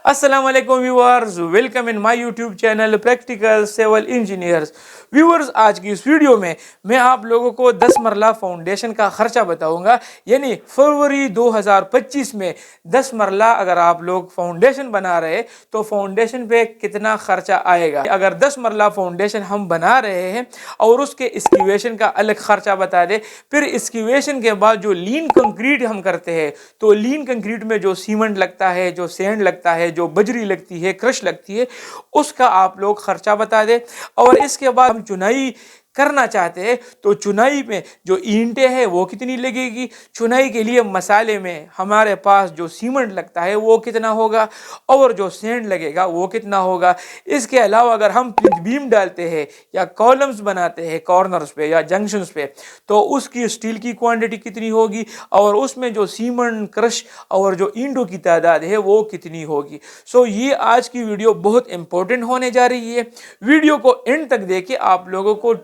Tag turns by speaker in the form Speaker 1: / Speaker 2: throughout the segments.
Speaker 1: अस्सलाम वालेकुम viewers, welcome in my YouTube channel practical civil engineers. Viewers, आज की इस वीडियो में मैं आप लोगों को 10 मरला फाउंडेशन का खर्चा बताऊंगा। यानी फरवरी 2025 में 10 मरला अगर आप लोग फाउंडेशन बना रहे तो फाउंडेशन पे कितना खर्चा आएगा। अगर 10 मरला फाउंडेशन हम बना रहे हैं और उसके एक्सक्यूवेशन का अलग खर्चा बता दे, फिर एक्सक्यूवेशन के बाद जो लीन कंक्रीट हम करते हैं तो लीन कंक्रीट में जो सीमेंट लगता है, जो सैंड लगता है, जो बजरी लगती है, क्रश लगती है, उसका आप लोग खर्चा बता दें। और इसके बाद हम चुनाई करना चाहते हैं तो चुनाई में जो ईंटें हैं वो कितनी लगेगी, चुनाई के लिए मसाले में हमारे पास जो सीमेंट लगता है वो कितना होगा और जो सैंड लगेगा वो कितना होगा। इसके अलावा अगर हम बीम डालते हैं या कॉलम्स बनाते हैं कॉर्नर्स पे या जंक्शंस पे तो उसकी स्टील की क्वांटिटी कितनी होगी और उसमें जो सीमेंट, क्रश और जो ईंटों की तादाद है वो कितनी होगी। ये आज की वीडियो बहुत इंपॉर्टेंट होने जा रही है। वीडियो को एंड तक देके आप लोगों को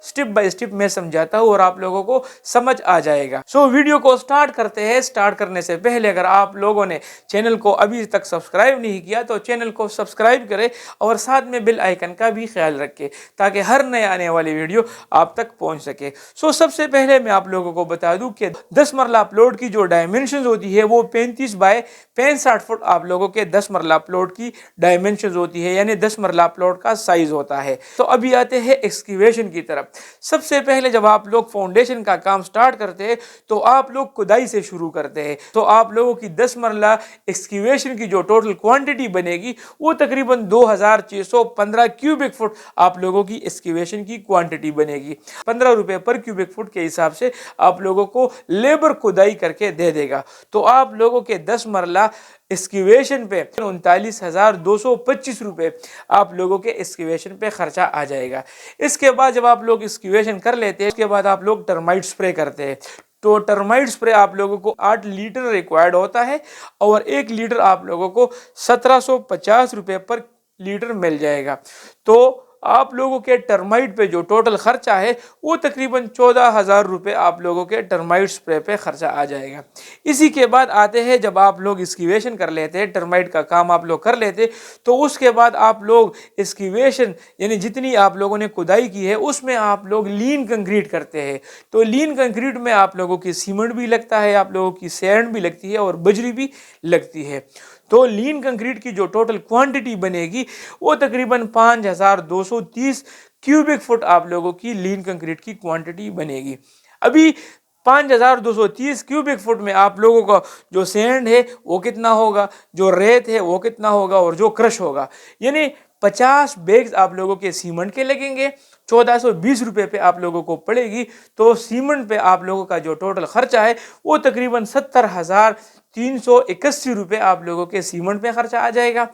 Speaker 1: स्टेप बाय स्टेप मैं समझाता हूँ और आप लोगों को समझ आ जाएगा। वीडियो को स्टार्ट करते हैं। स्टार्ट करने से पहले अगर आप लोगों ने चैनल को अभी तक सब्सक्राइब नहीं किया तो चैनल को सब्सक्राइब करें और साथ में बेल आइकन का भी ख्याल रखें ताकि हर नए आने वाली वीडियो आप तक पहुंच सके। सबसे पहले मैं आप लोगों को बता दूं कि 10 मरला प्लॉट की जो डायमेंशन होती है वो 35 बाय 65 फुट आप लोगों के 10 मरला प्लॉट की डायमेंशन होती है, यानी 10 मरला प्लॉट का साइज होता है। तो अभी आते हैं एक्सक्यूवेशन की तरफ। सबसे पहले जब आप लोग फाउंडेशन का काम स्टार्ट करते हैं तो आप लोग खुदाई से शुरू करते हैं। तो आप लोगों की 10 मरला एक्सक्यूवेशन की जो टोटल क्वांटिटी बनेगी वो तकरीबन 2615 क्यूबिक फुट आप लोगों की एक्सक्यूवेशन की क्वांटिटी बनेगी। 15 रुपए पर क्यूबिक फुट के हिसाब से आप लोगों को लेबर खुदाई करके दे देगा। तो आप लोगों के 10 मरला एक्सक्यूवेशन पे 39,225 रुपए आप लोगों के एक्सक्यूवेशन पे खर्चा आ जाएगा। इसके बाद जब आप लोग एक्सक्यूवेशन कर लेते हैं उसके बाद आप लोग टर्माइट स्प्रे करते हैं। तो टर्माइट स्प्रे आप लोगों को 8 लीटर रिक्वायर्ड होता है और 1 लीटर आप लोगों को 1750 रुपए पर लीटर मिल जाएगा। तो आप लोगों के टर्माइट पे जो टोटल खर्चा है वो तकरीबन 14,000 रुपये आप लोगों के टर्माइट स्प्रे पे खर्चा आ जाएगा। इसी के बाद आते हैं जब आप लोग एक्सक्यूवेशन कर लेते हैं, टर्माइट का काम आप लोग कर लेते तो उसके बाद आप लोग एक्सक्यूवेशन यानी जितनी आप लोगों ने खुदाई की है उसमें आप लोग लीन कंक्रीट करते हैं। तो लीन कंक्रीट में आप लोगों की सीमेंट भी लगता है, आप लोगों की सैंड भी लगती है और बजरी भी लगती है। तो लीन कंक्रीट की जो टोटल क्वांटिटी बनेगी वो तकरीबन 5230 क्यूबिक फुट आप लोगों की लीन कंक्रीट की क्वांटिटी बनेगी। अभी 5230 क्यूबिक फुट में आप लोगों का जो सैंड है वो कितना होगा, जो रेत है वो कितना होगा और जो क्रश होगा, यानी 50 बैग्स आप लोगों के सीमेंट के लगेंगे। 1420 रुपये पे आप लोगों को पड़ेगी। तो सीमेंट पे आप लोगों का जो टोटल खर्चा है वो तकरीबन 70,381 रुपये आप लोगों के सीमेंट पे खर्चा आ जाएगा।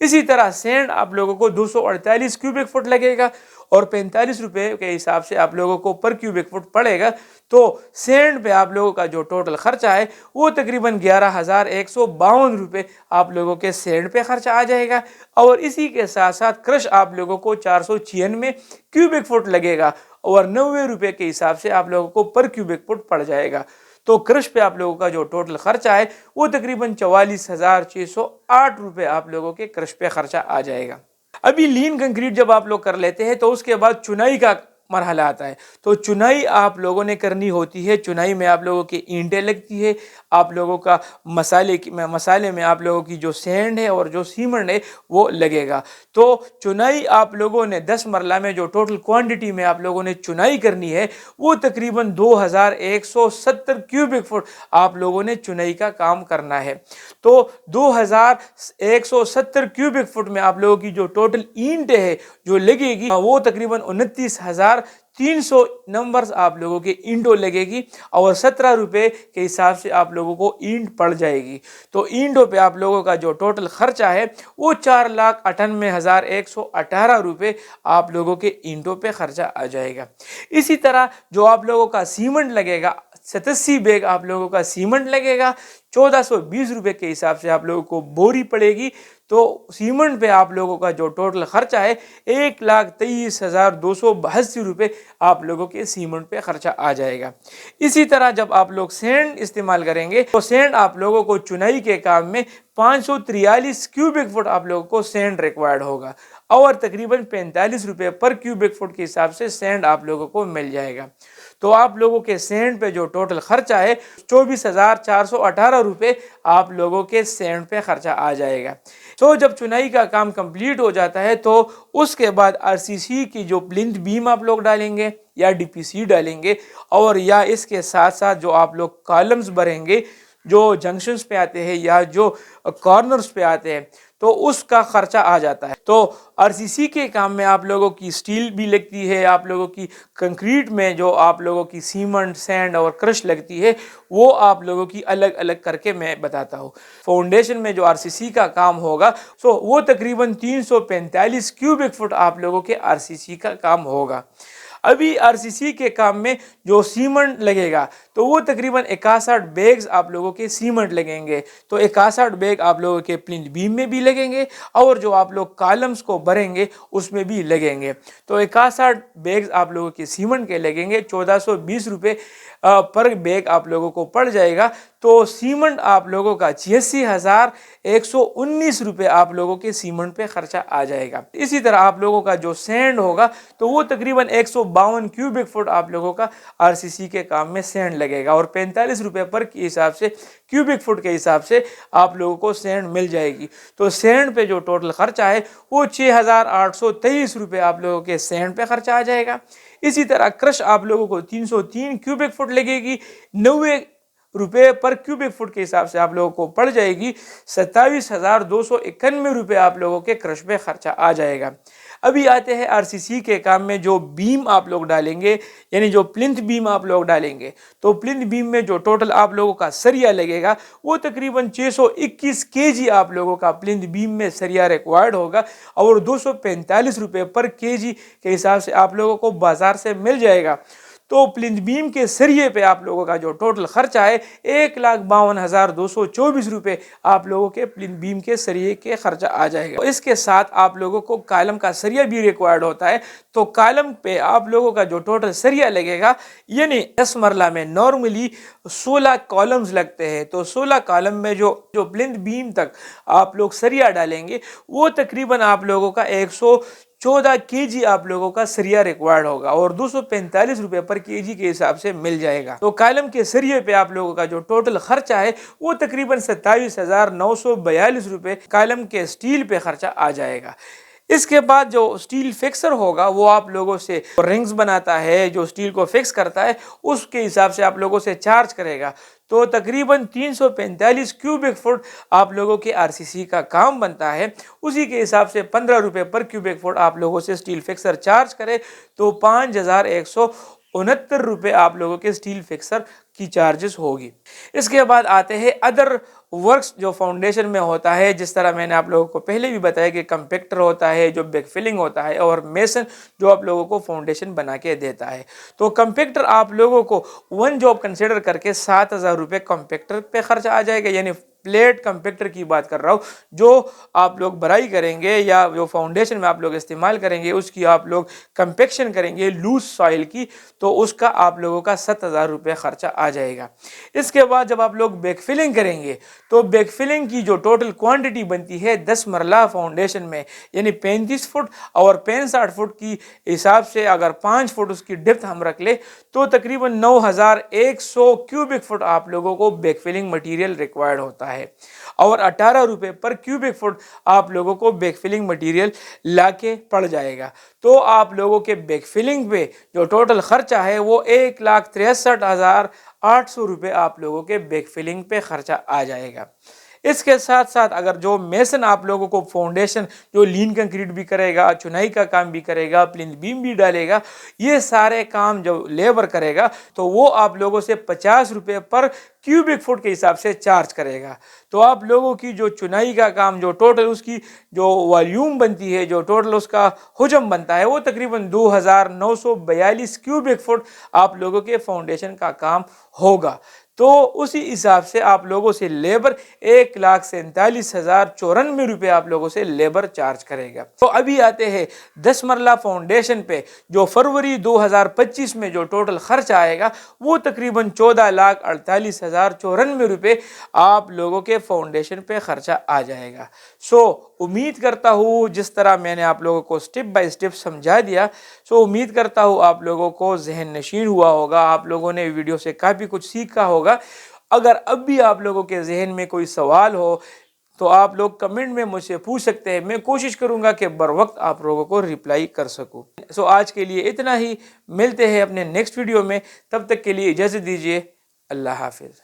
Speaker 1: इसी तरह सैंड आप लोगों को 248 क्यूबिक फुट लगेगा और 45 रुपये के हिसाब से आप लोगों को पर क्यूबिक फुट पड़ेगा। तो सैंड पे आप लोगों का जो टोटल खर्चा है वो तकरीबन 11,152 रुपये आप लोगों के सैंड पे खर्चा आ जाएगा। और इसी के साथ साथ क्रश आप लोगों को 496 क्यूबिक फुट लगेगा और 90 रुपये के हिसाब से आप लोगों को पर क्यूबिक फुट पड़ जाएगा। तो क्रश पे आप लोगों का जो टोटल खर्चा है वो तकरीबन 44,608 रुपये आप लोगों के क्रश पे खर्चा आ जाएगा। अभी लीन कंक्रीट जब आप लोग कर लेते हैं तो उसके बाद चुनाई का मरहला आता है। तो चुनाई आप लोगों ने करनी होती है। चुनाई में आप लोगों की ईंटें लगती है, आप लोगों का मसाले में आप लोगों की जो सैंड है और जो सीमेंट है वो लगेगा। तो चुनाई आप लोगों ने 10 मरला में जो टोटल क्वांटिटी में आप लोगों ने चुनाई करनी है वो तकरीबन 2170 क्यूबिक फुट आप लोगों ने चुनाई का काम करना है। तो 2170 क्यूबिक फुट में आप लोगों की जो टोटल ईंटें है जो लगेगी वो तकरीबन 29,300 नंबर्स आप लोगों के ईंटों लगेगी और 17 रुपये के हिसाब से आप लोगों को ईंट पड़ जाएगी। तो ईंटों पे आप लोगों का जो टोटल खर्चा है वो 4,98,118 रुपये आप लोगों के ईंटों पे खर्चा आ जाएगा। इसी तरह जो आप लोगों का सीमेंट लगेगा 87 बैग आप लोगों का सीमेंट लगेगा, 1420 रुपये के हिसाब से आप लोगों को बोरी पड़ेगी। तो सीमेंट पे आप लोगों का जो टोटल खर्चा है 1,23,282 रुपये आप लोगों के सीमेंट पे खर्चा आ जाएगा। इसी तरह जब आप लोग सेंड इस्तेमाल करेंगे तो सेंड आप लोगों को चुनाई के काम में 543 क्यूबिक फुट आप लोगों को सेंड रिक्वायर्ड होगा और तकरीबन 45 रुपये पर क्यूबिक फुट के हिसाब से सेंड आप लोगों को मिल जाएगा। तो आप लोगों के सेंड पे जो टोटल खर्चा है 24,418 रुपये आप लोगों के सेंड पे खर्चा आ जाएगा। तो जब चुनाई का काम कंप्लीट हो जाता है तो उसके बाद आरसीसी की जो प्लिंथ बीम आप लोग डालेंगे या डीपीसी डालेंगे और या इसके साथ साथ जो आप लोग कॉलम्स भरेंगे जो जंक्शंस पे आते हैं या जो कॉर्नर्स पे आते हैं तो उसका खर्चा आ जाता है। तो आरसीसी के काम में आप लोगों की स्टील भी लगती है, आप लोगों की कंक्रीट में जो आप लोगों की सीमेंट सैंड और क्रश लगती है वो आप लोगों की अलग अलग करके मैं बताता हूँ। फाउंडेशन में जो आरसीसी का काम होगा सो वो तकरीबन 345 क्यूबिक फुट आप लोगों के आरसीसी का काम होगा। अभी आरसीसी के काम में जो सीमेंट लगेगा तो वो तकरीबन 61 बैग्स आप लोगों के सीमेंट लगेंगे। तो 61 बैग आप लोगों के प्लिंथ बीम में भी लगेंगे और जो आप लोग कॉलम्स को भरेंगे उसमें भी लगेंगे। तो 61 बैग्स आप लोगों के सीमेंट के लगेंगे, 1420 रुपये पर बैग आप लोगों को पड़ जाएगा। तो सीमेंट आप लोगों का 86,119 रुपये आप लोगों के सीमेंट पे खर्चा आ जाएगा। इसी तरह आप लोगों का जो सैंड होगा तो वो तकरीबन 152 क्यूबिक फुट आप लोगों का आरसीसी के काम में सैंड लगेगा और 45 रुपये पर के हिसाब से क्यूबिक फुट के हिसाब से आप लोगों को सैंड मिल जाएगी। तो सैंड पे जो टोटल खर्चा है वो 6,823 रुपये आप लोगों के सैंड पे खर्चा आ जाएगा। इसी तरह क्रश आप लोगों को 303 क्यूबिक फुट लगेगी, 90 रुपये पर क्यूबिक फुट के हिसाब से आप लोगों को पड़ जाएगी। 27,291 रुपये आप लोगों के क्रश पे खर्चा आ जाएगा। अभी आते हैं आरसीसी के काम में जो बीम आप लोग डालेंगे यानी जो प्लिंथ बीम आप लोग डालेंगे। तो प्लिंथ बीम में जो टोटल आप लोगों का सरिया लगेगा वो तकरीबन 621 केजी आप लोगों का प्लिंथ बीम में सरिया रिक्वायर्ड होगा और 245 रुपये पर केजी के हिसाब से आप लोगों को बाजार से मिल जाएगा। तो प्लिंथ बीम के सरिये पे आप लोगों का जो टोटल खर्चा है 1,52,224 रुपये आप लोगों के प्लिंथ बीम के सरिये के खर्चा आ जाएगा। तो इसके साथ आप लोगों को कॉलम का सरिया भी रिक्वायर्ड होता है। तो कॉलम पे आप लोगों का जो टोटल सरिया लगेगा यानी 10 मरला में नॉर्मली 16 कॉलम्स लगते हैं। तो 16 कॉलम में जो प्लिंथ बीम तक आप लोग सरिया डालेंगे वो तकरीबन आप लोगों का 114 केजी आप लोगों का सरिया रिक्वायर्ड होगा और 245 रुपये पर केजी के हिसाब से मिल जाएगा। तो कॉलम के सरिये पे आप लोगों का जो टोटल खर्चा है वो तकरीबन 27,942 रुपये कॉलम के स्टील पे खर्चा आ जाएगा। इसके बाद जो स्टील फिक्सर होगा वो आप लोगों से रिंग्स बनाता है, जो स्टील को फिक्स करता है उसके हिसाब से आप लोगों से चार्ज करेगा। तो तकरीबन 345 क्यूबिक फुट आप लोगों के आरसीसी का काम बनता है। उसी के हिसाब से 15 रुपये पर क्यूबिक फुट आप लोगों से स्टील फिक्सर चार्ज करे तो 5,169 रुपये आप लोगों के स्टील फिक्सर की चार्जेस होगी। इसके बाद आते हैं अदर वर्क्स जो फाउंडेशन में होता है। जिस तरह मैंने आप लोगों को पहले भी बताया कि कंपैक्टर होता है, जो बैकफिलिंग होता है और मेसन जो आप लोगों को फाउंडेशन बना के देता है। तो कंपैक्टर आप लोगों को वन जॉब कंसिडर करके 7,000 रुपये कंपैक्टर पे खर्चा आ जाएगा। यानी प्लेट कंपैक्टर की बात कर रहा हूँ, जो आप लोग भराई करेंगे या जो फाउंडेशन में आप लोग इस्तेमाल करेंगे उसकी आप लोग कंपेक्शन करेंगे लूज सॉइल की, तो उसका आप लोगों का 7,000 रुपये खर्चा आ जाएगा। इसके बाद जब आप लोग बैकफिलिंग करेंगे तो बैकफिलिंग की जो टोटल क्वांटिटी बनती है 10 मरला फाउंडेशन में यानी 35 फुट और 65 फुट की हिसाब से अगर 5 फुट उसकी डेप्थ हम रख ले तो तकरीबन 9,100 क्यूबिक फुट आप लोगों को बैकफिलिंग मटेरियल रिक्वायर्ड होता है और 18 रुपये पर क्यूबिक फुट आप लोगों को बैकफिलिंग मटेरियल लाके पड़ जाएगा। तो आप लोगों के बैकफिलिंग पे जो टोटल खर्चा है वो 1,63,800 रुपये आप लोगों के बैकफिलिंग पे खर्चा आ जाएगा। اس کے ساتھ ساتھ اگر جو میسن آپ لوگوں کو فاؤنڈیشن جو لین کنکریٹ بھی کرے گا، چنائی کا کام بھی کرے گا، پلنتھ بیم بھی ڈالے گا، یہ سارے کام جو لیبر کرے گا تو وہ آپ لوگوں سے 50 روپے پر کیوبک فٹ کے حساب سے چارج کرے گا۔ تو آپ لوگوں کی جو چنائی کا کام جو ٹوٹل اس کی جو والیوم بنتی ہے، جو ٹوٹل اس کا حجم بنتا ہے، وہ تقریباً 2942 کیوبک فٹ آپ لوگوں کے فاؤنڈیشن کا کام ہوگا۔ تو اسی حساب سے آپ لوگوں سے لیبر 1,47,094 روپے آپ لوگوں سے لیبر چارج کرے گا۔ تو ابھی آتے ہیں 10 مرلہ فاؤنڈیشن پہ، جو فروری 2025 میں جو ٹوٹل خرچ آئے گا وہ تقریباً 14,48,094 روپے آپ لوگوں کے فاؤنڈیشن پہ خرچہ آ جائے گا۔ امید کرتا ہوں جس طرح میں نے آپ لوگوں کو سٹیپ بائی سٹیپ سمجھا دیا، امید کرتا ہوں آپ لوگوں کو ذہن نشین ہوا ہوگا، آپ لوگوں نے ویڈیو سے کافی کچھ سیکھا ہوگا۔ اگر اب بھی آپ لوگوں کے ذہن میں کوئی سوال ہو تو آپ لوگ کمنٹ میں مجھ سے پوچھ سکتے ہیں، میں کوشش کروں گا کہ بر وقت آپ لوگوں کو ریپلائی کر سکوں۔ آج کے لیے اتنا ہی، ملتے ہیں اپنے نیکسٹ ویڈیو میں، تب تک کے لیے اجازت دیجیے، اللہ حافظ۔